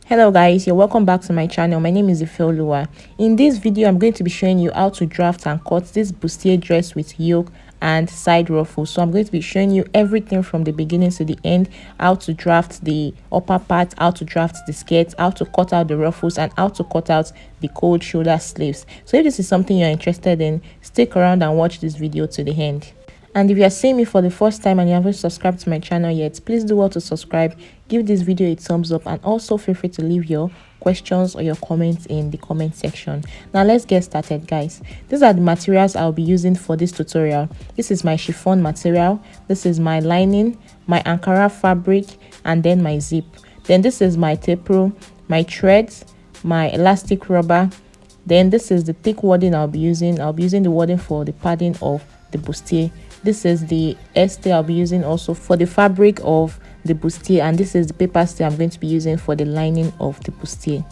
Hello guys, you're welcome back to my channel. My name is Ifeoluwa. In this video I'm going to be showing you how to draft and cut this bustier dress with yoke and side ruffles. So I'm going to be showing you everything from the beginning to the end, how to draft the upper part, how to draft the skirt, how to cut out the ruffles, and how to cut out the cold shoulder sleeves. So if this is something you're interested in, stick around and watch this video to the end. And if you are seeing me for the first time and you haven't subscribed to my channel yet, please do well to subscribe, give this video a thumbs up, and also feel free to leave your questions or your comments in the comment section. Now let's get started, guys. These are the materials I'll be using for this tutorial. This is my chiffon material, this is my lining, my Ankara fabric, and then my zip. Then this is my tape rule, my threads, my elastic rubber. Then this is the thick wadding I'll be using. I'll be using the wadding for the padding of the bustier. This is the stay I'll be using also for the fabric of the bustier, and this is the paper stay I'm going to be using for the lining of the bustier.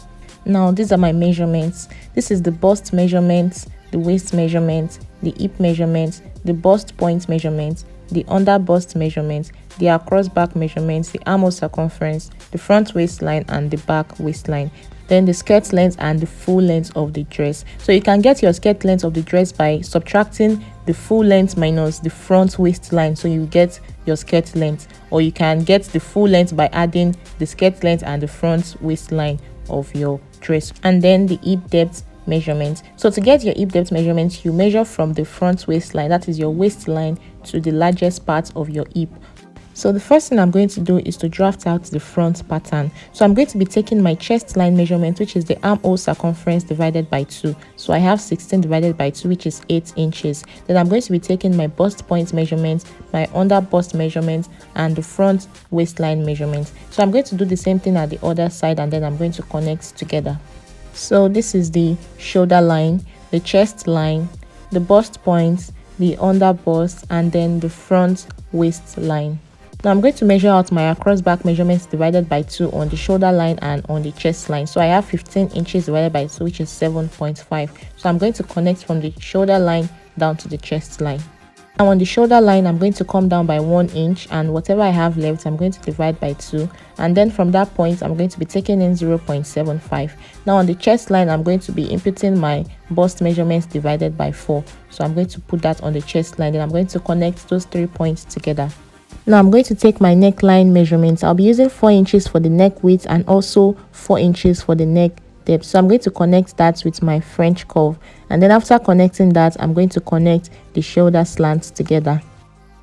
Now these are my measurements. This is the bust measurements, the waist measurements, the hip measurements, the bust point measurements, the under bust measurements, the across back measurements, the armhole circumference, the front waistline and the back waistline. Then the skirt length and the full length of the dress. So you can get your skirt length of the dress by subtracting the full length minus the front waistline, so you get your skirt length, or you can get the full length by adding the skirt length and the front waistline of your dress. And then the hip depth measurement. So to get your hip depth measurement, you measure from the front waistline, that is your waistline, to the largest part of your hip. So the first thing I'm going to do is to draft out the front pattern. So I'm going to be taking my chest line measurement, which is the armhole circumference divided by 2. So I have 16 divided by 2, which is 8 inches. Then I'm going to be taking my bust point measurement, my under bust measurement, and the front waistline measurement. So I'm going to do the same thing at the other side, and then I'm going to connect together. So this is the shoulder line, the chest line, the bust point, the under bust, and then the front waistline. Now I'm going to measure out my across back measurements divided by 2 on the shoulder line and on the chest line. So I have 15 inches divided by 2, which is 7.5. So I'm going to connect from the shoulder line down to the chest line. Now on the shoulder line, I'm going to come down by 1 inch, and whatever I have left, I'm going to divide by 2. And then from that point, I'm going to be taking in 0.75. Now on the chest line, I'm going to be inputting my bust measurements divided by 4. So I'm going to put that on the chest line. Then I'm going to connect those 3 points together. Now I'm going to take my neckline measurements. I'll be using 4 inches for the neck width and also 4 inches for the neck depth. So I'm going to connect that with my French curve, and then after connecting that, I'm going to connect the shoulder slants together.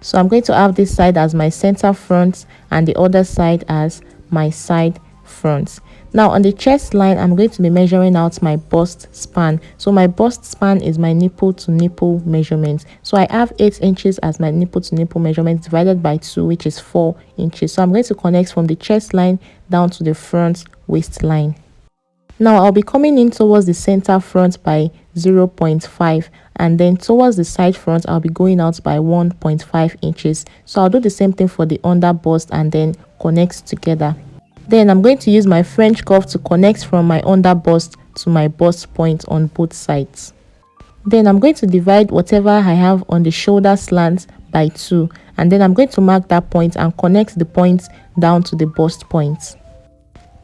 So I'm going to have this side as my center front and the other side as my side front. Now on the chest line, I'm going to be measuring out my bust span. So my bust span is my nipple to nipple measurement. So I have 8 inches as my nipple to nipple measurement divided by 2, which is 4 inches. So I'm going to connect from the chest line down to the front waistline. Now I'll be coming in towards the center front by 0.5, and then towards the side front I'll be going out by 1.5 inches. So I'll do the same thing for the under bust and then connect together. Then I'm going to use my French curve to connect from my under bust to my bust point on both sides. Then I'm going to divide whatever I have on the shoulder slant by 2, and then I'm going to mark that point and connect the point down to the bust point.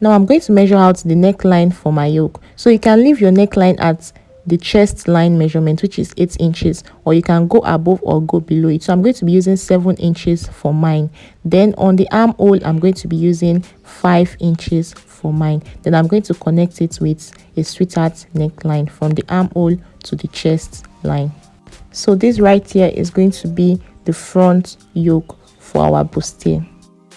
Now I'm going to measure out the neckline for my yoke. So you can leave your neckline at the chest line measurement, which is 8 inches, or you can go above or go below it. So I'm going to be using 7 inches for mine. Then on the armhole, I'm going to be using 5 inches for mine. Then I'm going to connect it with a sweetheart neckline from the armhole to the chest line. So this right here is going to be the front yoke for our bustier.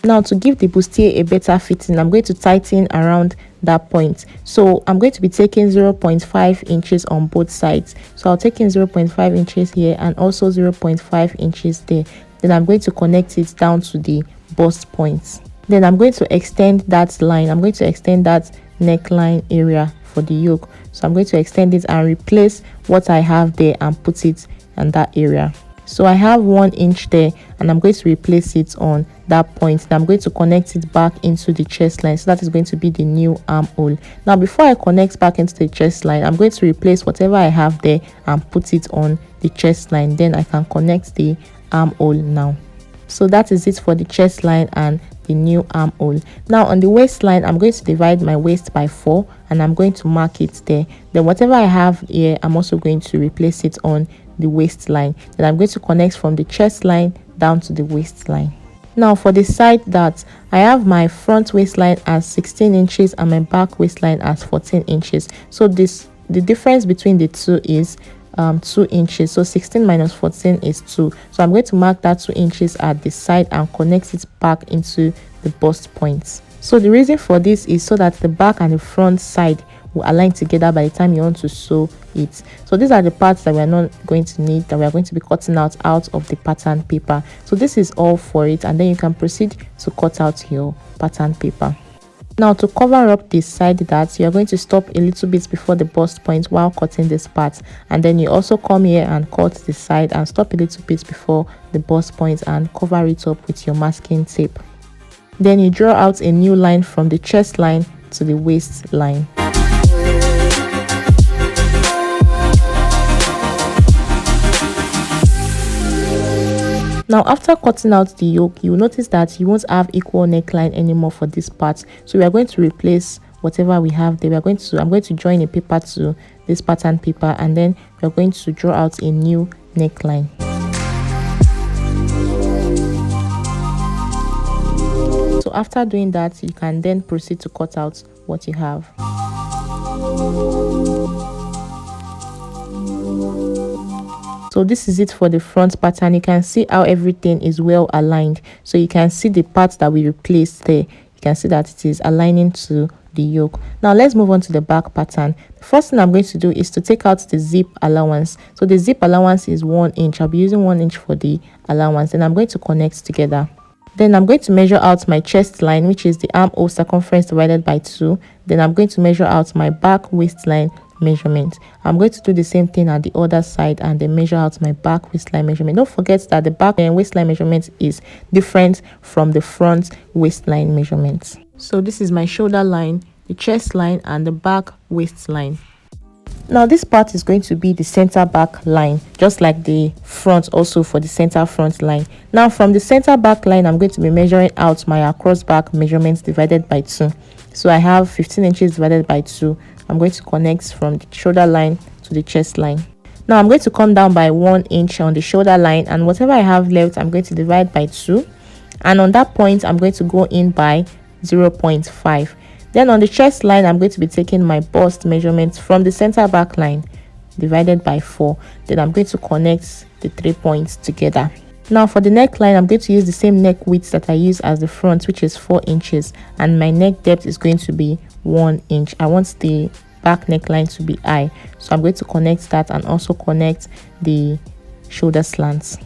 Now to give the bustier a better fitting, I'm going to tighten around that point. So I'm going to be taking 0.5 inches on both sides. So I'll take in 0.5 inches here and also 0.5 inches there. Then I'm going to connect it down to the bust points. Then I'm going to extend that line. I'm going to extend that neckline area for the yoke. So I'm going to extend it and replace what I have there and put it in that area. So I have 1 inch there, and I'm going to replace it on that point. Then I'm going to connect it back into the chest line. So that is going to be the new armhole. Now before I connect back into the chest line, I'm going to replace whatever I have there and put it on the chest line. Then I can connect the armhole now. So that is it for the chest line and the new armhole. Now on the waistline, I'm going to divide my waist by 4 and I'm going to mark it there. Then whatever I have here, I'm also going to replace it on the waistline. Then I'm going to connect from the chest line down to the waistline. Now for the side darts, I have my front waistline as 16 inches and my back waistline as 14 inches. So the difference between the two is 2 inches. So 16 minus 14 is 2. So I'm going to mark that 2 inches at the side and connect it back into the bust points. So the reason for this is so that the back and the front side will align together by the time you want to sew it. So these are the parts that we are not going to need, that we are going to be cutting out of the pattern paper. So this is all for it, and then you can proceed to cut out your pattern paper. Now to cover up this side darts, you are going to stop a little bit before the bust point while cutting this part, and then you also come here and cut the side and stop a little bit before the bust point and cover it up with your masking tape. Then you draw out a new line from the chest line to the waist line. Now after cutting out the yoke, you will notice that you won't have equal neckline anymore for this part. So we are going to replace whatever we have there. I'm going to join a paper to this pattern paper, and then we are going to draw out a new neckline. So after doing that, you can then proceed to cut out what you have. So this is it for the front pattern. You can see how everything is well aligned. So you can see the parts that we replaced there. You can see that it is aligning to the yoke. Now let's move on to the back pattern. The first thing I'm going to do is to take out the zip allowance. So the zip allowance is 1 inch. I'll be using 1 inch for the allowance, and I'm going to connect together. Then I'm going to measure out my chest line, which is the armhole circumference divided by 2. Then I'm going to measure out my back waistline measurement. I'm going to do the same thing at the other side and then measure out my back waistline measurement. Don't forget that the back and waistline measurement is different from the front waistline measurement. So this is my shoulder line, the chest line, and the back waistline. Now this part is going to be the center back line, just like the front also for the center front line. Now from the center back line, I'm going to be measuring out my across back measurements divided by 2. So I have 15 inches divided by 2. I'm going to connect from the shoulder line to the chest line. Now I'm going to come down by 1 inch on the shoulder line, and whatever I have left, I'm going to divide by 2. And on that point, I'm going to go in by 0.5. Then on the chest line, I'm going to be taking my bust measurements from the center back line divided by 4. Then I'm going to connect the 3 points together. Now for the neckline, I'm going to use the same neck width that I use as the front, which is 4 inches, and my neck depth is going to be 1 inch. I want the back neckline to be high, so I'm going to connect that and also connect the shoulder slants.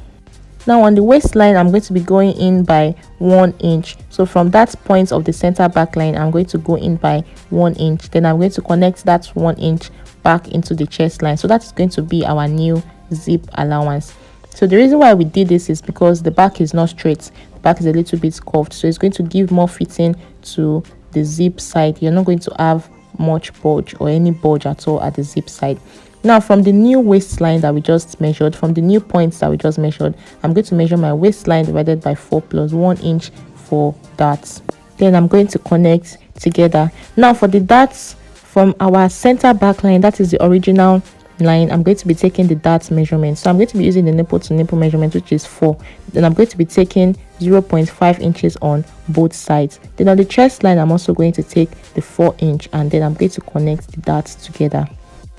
Now on the waistline, I'm going to be going in by 1 inch. So from that point of the center back line, I'm going to go in by 1 inch. Then I'm going to connect that 1 inch back into the chest line. So that is going to be our new zip allowance. So the reason why we did this is because the back is not straight. The back is a little bit curved, so it's going to give more fitting to the zip side. You're not going to have much bulge or any bulge at all at the zip side. Now from the new waistline that we just measured, from the new points that we just measured, I'm going to measure my waistline divided by 4 plus 1 inch for darts. Then I'm going to connect together. Now for the darts from our center back line, that is the original line, I'm going to be taking the darts measurement. So I'm going to be using the nipple to nipple measurement, which is 4. Then I'm going to be taking 0.5 inches on both sides. Then on the chest line, I'm also going to take the 4 inch, and then I'm going to connect the darts together.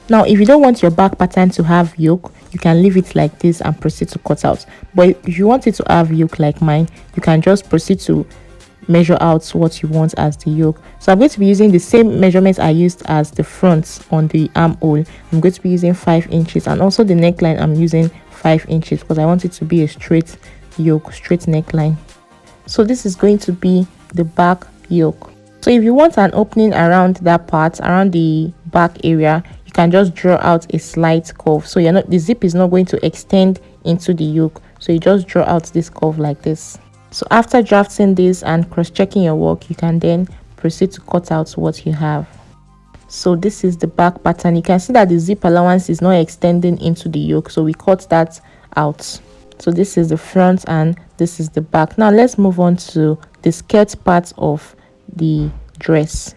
Now if you don't want your back pattern to have yoke, you can leave it like this and proceed to cut out. But if you want it to have yoke like mine, you can just proceed to measure out what you want as the yoke. So I'm going to be using the same measurements I used as the front on the armhole. I'm going to be using 5 inches, and also the neckline I'm using 5 inches because I want it to be a straight yoke, straight neckline. So this is going to be the back yoke. So if you want an opening around that part, around the back area, you can just draw out a slight curve. So the zip is not going to extend into the yoke, so you just draw out this curve like this. So after drafting this and cross-checking your work, you can then proceed to cut out what you have. So this is the back pattern. You can see that the zip allowance is not extending into the yoke, so we cut that out. So this is the front and this is the back. Now let's move on to the skirt part of the dress.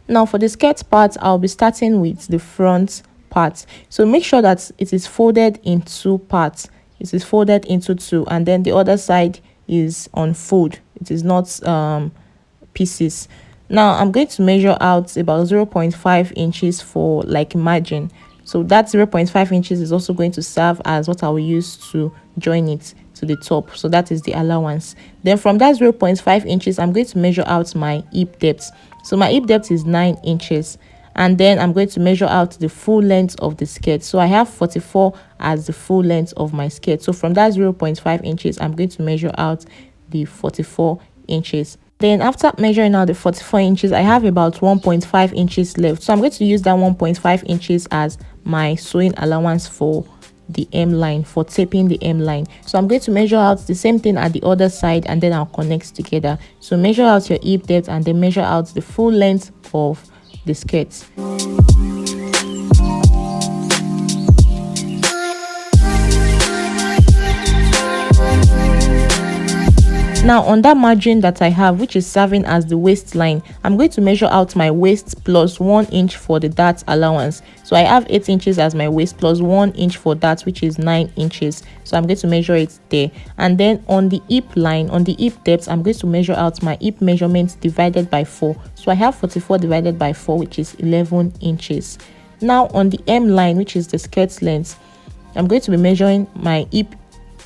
Now for the skirt part, I'll be starting with the front part. So make sure that it is folded in two parts. It is folded into two, and then the other side is on fold. It is not pieces. Now I'm going to measure out about 0.5 inches for like margin. So that 0.5 inches is also going to serve as what I will use to join it to the top. So that is the allowance. Then from that 0.5 inches, I'm going to measure out my hip depth. So my hip depth is 9 inches. And then I'm going to measure out the full length of the skirt. So I have 44 as the full length of my skirt. So from that 0.5 inches, I'm going to measure out the 44 inches. Then after measuring out the 44 inches, I have about 1.5 inches left. So I'm going to use that 1.5 inches as my sewing allowance for the hem line, for taping the hem line. So I'm going to measure out the same thing at the other side, and then I'll connect together. So measure out your hip depth and then measure out the full length of the skirt. Now on that margin that I have, which is serving as the waistline, I'm going to measure out my waist plus 1 inch for the dart allowance. So I have 8 inches as my waist plus 1 inch for that, which is 9 inches. So I'm going to measure it there. And then on the hip line, on the hip depth, I'm going to measure out my hip measurement divided by 4. So I have 44 divided by 4, which is 11 inches. Now on the hem line, which is the skirt length, I'm going to be measuring my hip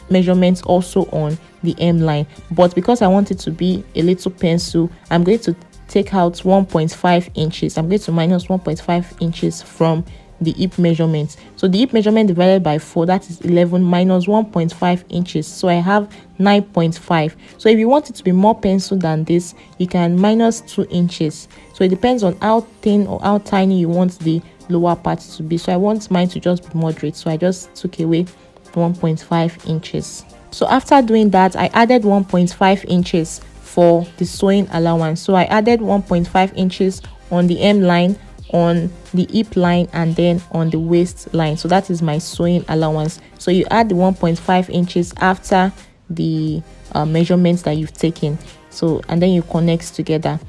measurements also on the hem line, but because I want it to be a little pencil, I'm going to take out 1.5 inches. I'm going to minus 1.5 inches from the hip measurement. So the hip measurement divided by 4, that is 11, minus 1.5 inches. So I have 9.5. So if you want it to be more pencil than this, you can minus 2 inches. So it depends on how thin or how tiny you want the lower part to be. So I want mine to just be moderate, so I just took away 1.5 inches. So after doing that, I added 1.5 inches for the sewing allowance. So I added 1.5 inches on the hem line, on the hip line, and then on the waist line. So that is my sewing allowance. So you add the 1.5 inches after the measurements that you've taken. So and then you connect together.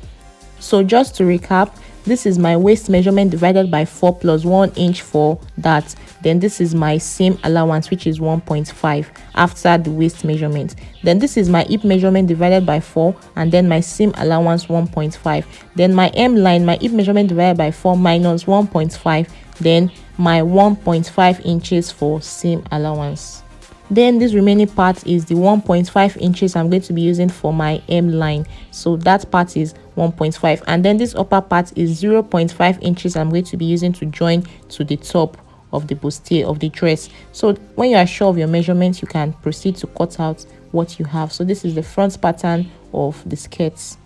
So just to recap, this is my waist measurement divided by 4 plus 1 inch for that. Then this is my seam allowance, which is 1.5 after the waist measurement. Then this is my hip measurement divided by 4, and then my seam allowance 1.5. Then my hem line, my hip measurement divided by 4 minus 1.5. Then my 1.5 inches for seam allowance. Then this remaining part is the 1.5 inches I'm going to be using for my hem line. So that part is 1.5, and then this upper part is 0.5 inches I'm going to be using to join to the top of the bustier of the dress. So when you are sure of your measurements, you can proceed to cut out what you have. So this is the front pattern of the skirts.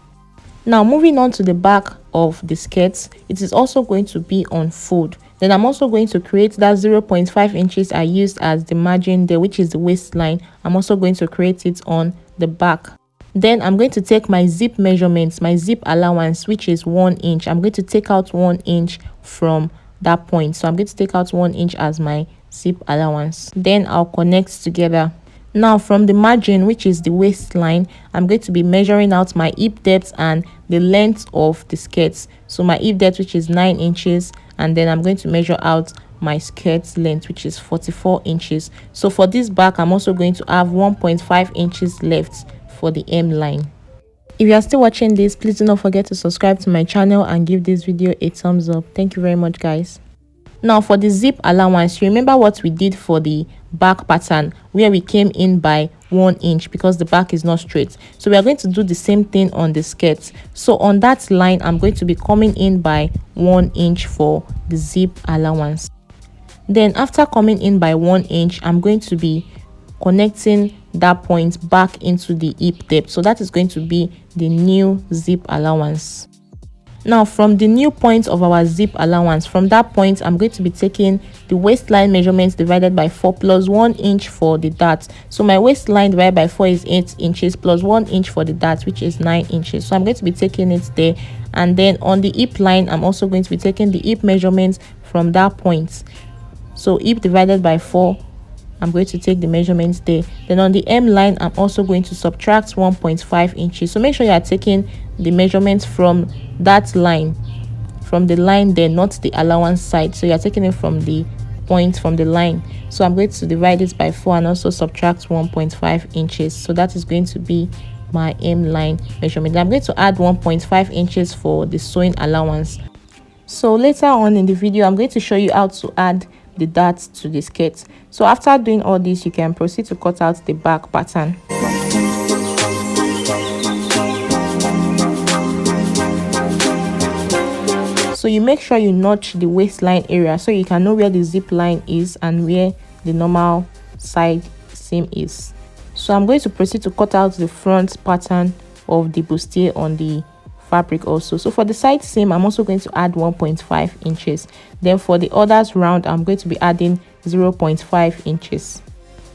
Now moving on to the back of the skirts, it is also going to be on fold. Then I'm also going to create that 0.5 inches I used as the margin there, which is the waistline. I'm also going to create it on the back. Then I'm going to take my zip measurements, my zip allowance, which is 1 inch. I'm going to take out 1 inch from that point. So I'm going to take out 1 inch as my zip allowance. Then I'll connect together. Now from the margin, which is the waistline, I'm going to be measuring out my hip depth and the length of the skirts. So my hip depth, which is 9 inches, and then I'm going to measure out my skirt length, which is 44 inches. So for this back, I'm also going to have 1.5 inches left for the hem line. If you are still watching this, please do not forget to subscribe to my channel and give this video a thumbs up. Thank you very much, guys. Now for the zip allowance, you remember what we did for the back pattern where we came in by 1 inch because the back is not straight. So we are going to do the same thing on the skirt. So on that line, I'm going to be coming in by 1 inch for the zip allowance. Then after coming in by 1 inch, I'm going to be connecting that point back into the hip depth. So that is going to be the new zip allowance. Now from the new point of our zip allowance, from that point I'm going to be taking the waistline measurements divided by 4 plus 1 inch for the dart. So my waistline divided by 4 is 8 inches plus 1 inch for the dart, which is 9 inches. So I'm going to be taking it there. And then on the hip line, I'm also going to be taking the hip measurements from that point. So hip divided by 4 I'm going to take the measurements there. Then on the M line, I'm also going to subtract 1.5 inches. So make sure you are taking the measurements from that line, from the line there, not the allowance side. So you are taking it from the point, from the line. So I'm going to divide this by 4 and also subtract 1.5 inches. So that is going to be my M line measurement. I'm going to add 1.5 inches for the sewing allowance. So later on in the video, I'm going to show you how to add the darts to the skirt. So after doing all this, you can proceed to cut out the back pattern. So you make sure you notch the waistline area so you can know where the zip line is and where the normal side seam is. So I'm going to proceed to cut out the front pattern of the bustier on the fabric also. So for the side seam, I'm also going to add 1.5 inches. Then for the others round, I'm going to be adding 0.5 inches.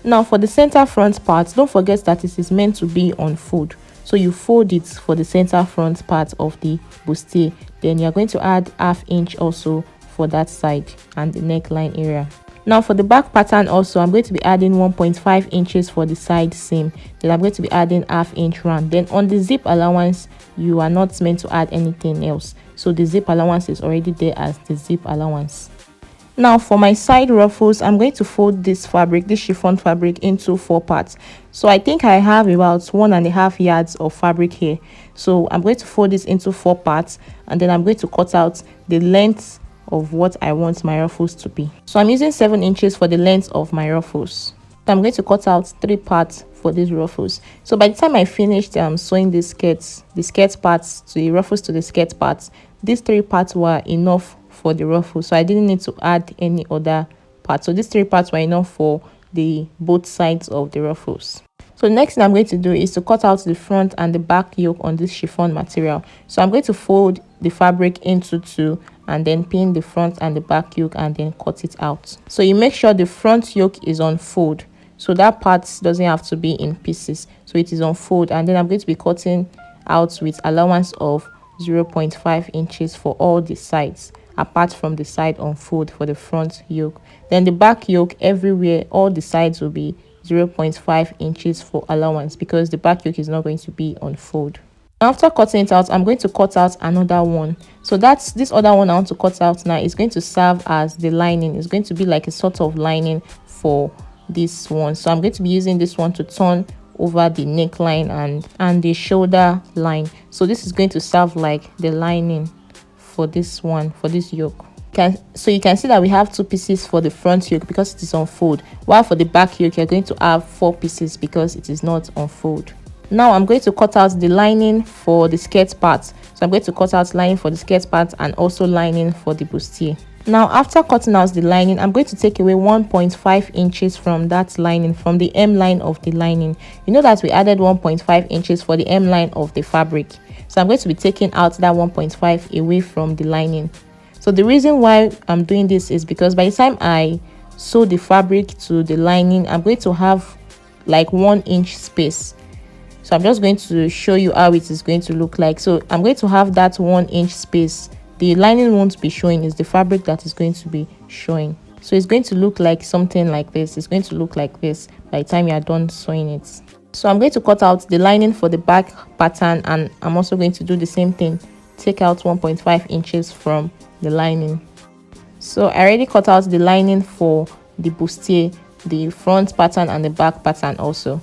Now for the center front part, don't forget that it is meant to be on fold. So you fold it for the center front part of the bustier. Then you're going to add ½ inch also for that side and the neckline area. Now for the back pattern also, I'm going to be adding 1.5 inches for the side seam. Then I'm going to be adding ½ inch round. Then on the zip allowance, you are not meant to add anything else. So the zip allowance is already there as the zip allowance. Now for my side ruffles, I'm going to fold this fabric, this chiffon fabric, into 4 parts. So I think I have about 1.5 yards of fabric here. So I'm going to fold this into 4 parts, and then I'm going to cut out the length of what I want my ruffles to be. So I'm using 7 inches for the length of my ruffles. So I'm going to cut out 3 parts for these ruffles. So by the time I finished sewing the skirt parts to the ruffles to the skirt parts, these 3 parts were enough for the ruffles, so I didn't need to add any other parts. So these 3 parts were enough for the both sides of the ruffles. So next thing I'm going to do is to cut out the front and the back yoke on this chiffon material. So I'm going to fold the fabric into 2 and then pin the front and the back yoke and then cut it out. So you make sure the front yoke is on fold, so that part doesn't have to be in pieces, so it is on fold. And then I'm going to be cutting out with allowance of 0.5 inches for all the sides, apart from the side on fold for the front yoke. Then the back yoke, everywhere, all the sides will be 0.5 inches for allowance, because the back yoke is not going to be on fold. After cutting it out, I'm going to cut out another one. So that's this other one I want to cut out now is going to serve as the lining. It's going to be like a sort of lining for this one. So I'm going to be using this one to turn over the neckline and the shoulder line. So this is going to serve like the lining for this one, for this yoke. So you can see that we have 2 pieces for the front yoke because it is on fold, while for the back yoke you're going to have 4 pieces because it is not on fold. Now I'm going to cut out the lining for the skirt part. So I'm going to cut out lining for the skirt part and also lining for the bustier. Now after cutting out the lining, I'm going to take away 1.5 inches from that lining, from the M line of the lining. You know that we added 1.5 inches for the M line of the fabric. So I'm going to be taking out that 1.5 away from the lining. So the reason why I'm doing this is because by the time I sew the fabric to the lining, I'm going to have like 1 inch space. So I'm just going to show you how it is going to look like. So I'm going to have that 1 inch space. The lining won't be showing, it's the fabric that is going to be showing. So it's going to look like something like this. It's going to look like this by the time you are done sewing it. So I'm going to cut out the lining for the back pattern, and I'm also going to do the same thing. Take out 1.5 inches from the lining. So I already cut out the lining for the bustier, the front pattern and the back pattern also.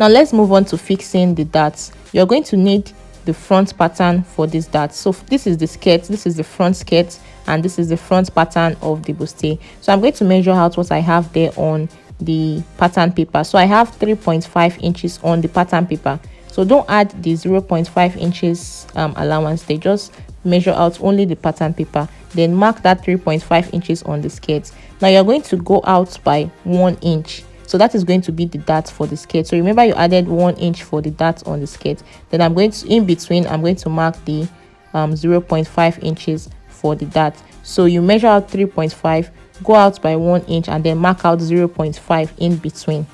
Now let's move on to fixing the darts. You're going to need the front pattern for this dart. So this is the skirt, this is the front skirt, and this is the front pattern of the bustier. So I'm going to measure out what I have there on the pattern paper. So I have 3.5 inches on the pattern paper. So don't add the 0.5 inches allowance. They just measure out only the pattern paper, then mark that 3.5 inches on the skirt. Now you're going to go out by 1 inch. So that is going to be the dart for the skirt. So remember you added 1 inch for the dart on the skirt. Then I'm going to, in between, I'm going to mark the 0.5 inches for the dart. So you measure out 3.5, go out by 1 inch, and then mark out 0.5 in between.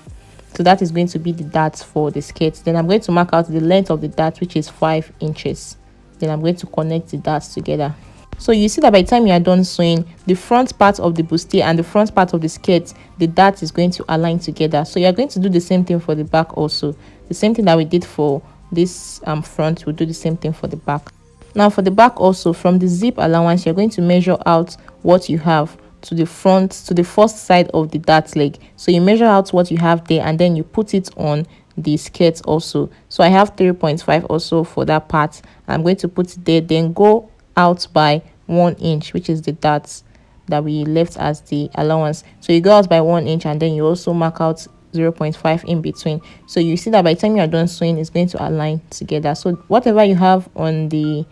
So that is going to be the dart for the skirt. Then I'm going to mark out the length of the dart, which is 5 inches. Then I'm going to connect the darts together. So you see that by the time you are done sewing, the front part of the bustier and the front part of the skirt, the dart is going to align together. So you're going to do the same thing for the back also. The same thing that we did for this front, we'll do the same thing for the back. Now for the back also, from the zip allowance, you're going to measure out what you have to the front, to the first side of the dart leg. So you measure out what you have there and then you put it on the skirt also. So I have 3.5 also for that part. I'm going to put it there, then go out by 1 inch, which is the darts that we left as the allowance. So you go out by 1 inch and then you also mark out 0.5 in between. So you see that by the time you are done sewing, it's going to align together. So whatever you have on the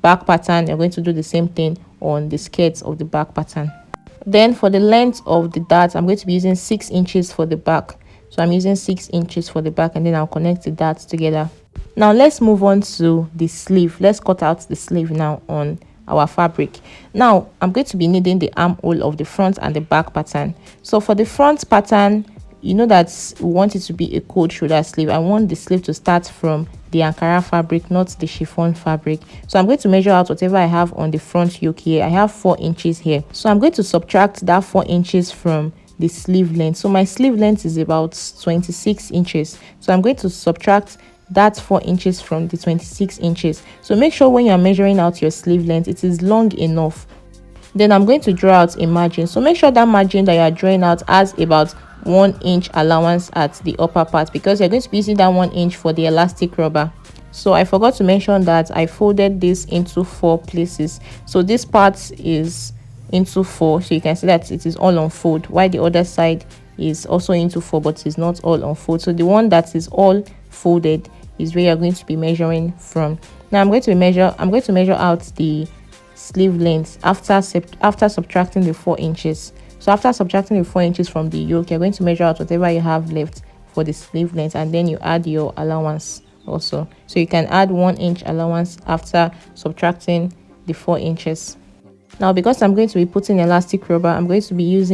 back pattern, you're going to do the same thing on the skirts of the back pattern. Then for the length of the dart, I'm going to be using 6 inches for the back. So I'm using 6 inches for the back and then I'll connect the darts together. Now let's move on to the sleeve. Let's cut out the sleeve now on our fabric. Now I'm going to be needing the armhole of the front and the back pattern. So for the front pattern, you know that we want it to be a cold shoulder sleeve. I want the sleeve to start from the Ankara fabric, not the chiffon fabric. So I'm going to measure out whatever I have on the front yoke here. I have 4 inches here. So I'm going to subtract that 4 inches from the sleeve length. So my sleeve length is about 26 inches. So I'm going to subtract that 4 inches from the 26 inches. So make sure when you're measuring out your sleeve length, it is long enough. Then I'm going to draw out a margin. So make sure that margin that you are drawing out has about 1 inch allowance at the upper part, because you're going to be using that 1 inch for the elastic rubber. So I forgot to mention that I folded this into 4 places. So this part is into 4, so you can see that it is all on fold, while the other side is also into 4 but it's not all on fold. So the one that is all folded is where you're going to be measuring from. Now I'm going to measure out the sleeve length after subtracting the 4 inches. So after subtracting the 4 inches from the yoke, you're going to measure out whatever you have left for the sleeve length and then you add your allowance also. So you can add 1 inch allowance after subtracting the 4 inches. Now because I'm going to be putting elastic rubber, I'm going to be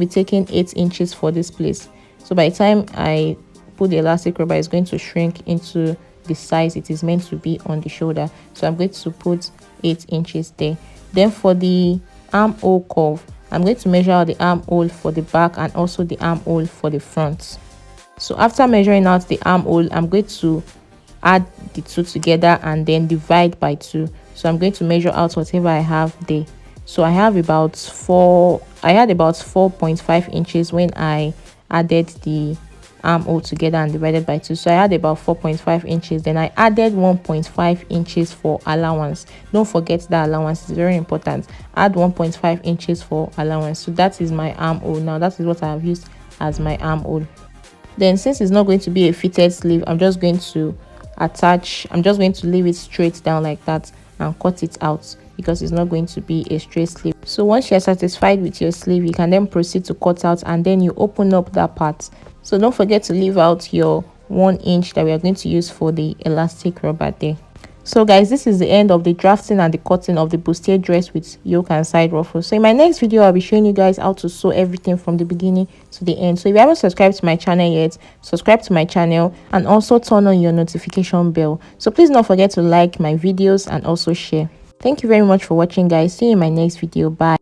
taking 8 inches for this place. So by the time I put the elastic rubber, it's going to shrink into the size it is meant to be on the shoulder. So I'm going to put 8 inches there. Then for the armhole curve, I'm going to measure out the armhole for the back and also the armhole for the front. So after measuring out the armhole, I'm going to add the two together and then divide by 2. So I'm going to measure out whatever I have there. So I had about 4.5 inches when I added the armhole together and divided by 2. So I had about 4.5 inches. Then I added 1.5 inches for allowance. Don't forget that allowance is very important. Add 1.5 inches for allowance. So that is my armhole. Now that is what I have used as my armhole. Then since it's not going to be a fitted sleeve, I'm just going to leave it straight down like that and cut it out, because it's not going to be a straight sleeve. So once you're satisfied with your sleeve, you can then proceed to cut out and then you open up that part. So don't forget to leave out your 1 inch that we are going to use for the elastic rubber there. So guys, this is the end of the drafting and the cutting of the bustier dress with yoke and side ruffles. So in my next video, I'll be showing you guys how to sew everything from the beginning to the end. So if you haven't subscribed to my channel yet, subscribe to my channel and also turn on your notification bell. So please don't forget to like my videos and also share. Thank you very much for watching, guys. See you in my next video. Bye.